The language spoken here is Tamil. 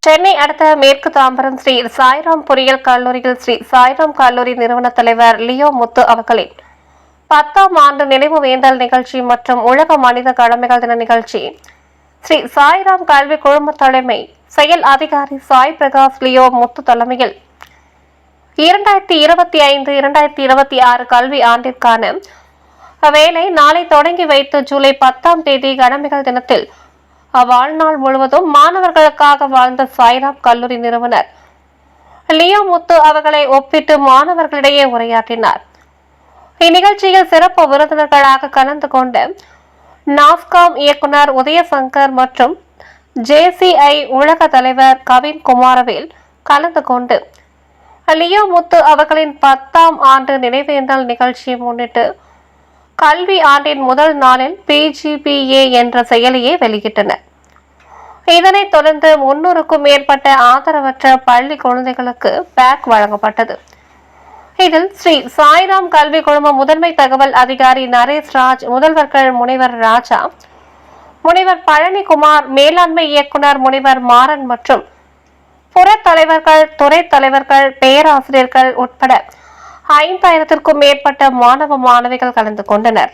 சென்னை அடுத்த மேற்கு தாம்பரம் ஸ்ரீ சாய்ராம் பொறியியல் கல்லூரியில் ஸ்ரீ சாய்ராம் கல்லூரி நிறுவன தலைவர் லியோ முத்து அவர்களின் 10ஆம் ஆண்டு நினைவு வேந்தல் நிகழ்ச்சி மற்றும் உலக மனித கடமைகள் தின நிகழ்ச்சி ஸ்ரீ சாய்ராம் கல்வி குழும தலைமை செயல் அதிகாரி சாய் பிரகாஷ் லியோ முத்து தலைமையில் 2025-2026 கல்வி ஆண்டிற்கான வேலை நாளை தொடங்கி வைத்து ஜூலை 10ஆம் தேதி கடமைகள் தினத்தில் வாழ்நாள் முழுவதும் மாணவர்களுக்காக வாழ்ந்த சாய்ராம் கல்லூரி நிறுவனர் லியோ முத்து அவர்களை ஒப்பிட்டு மாணவர்களிடையே உரையாற்றினார். இந்நிகழ்ச்சியில் சிறப்பு விருந்தினர்களாக கலந்து கொண்ட நாஸ்காம் இயக்குனர் உதயசங்கர் மற்றும் JCI உலக தலைவர் கவின் குமாரவேல் கலந்து கொண்டு லியோ முத்து அவர்களின் 10ஆம் ஆண்டு நினைவேந்தல் நிகழ்ச்சியை முன்னிட்டு கல்வி ஆண்டின் முதல் நாளில் PGPA என்ற செயலியை வெளியிட்டனர். இதனைத் தொடர்ந்து 300க்கும் மேற்பட்ட ஆதரவற்ற பள்ளி குழந்தைகளுக்கு பேக் வழங்கப்பட்டது. இதில் ஸ்ரீ சாய்ராம் கல்வி குழும முதன்மை தகவல் அதிகாரி நரேஷ் ராஜ், முதல்வர்கள் முனைவர் ராஜா, முனைவர் பழனிக்குமார், மேலாண்மை இயக்குனர் முனைவர் மாறன் மற்றும் புற தலைவர்கள், துறை தலைவர்கள், பேராசிரியர்கள் உட்பட 5000க்கும் மேற்பட்ட மாணவ மாணவிகள் கலந்து கொண்டனர்.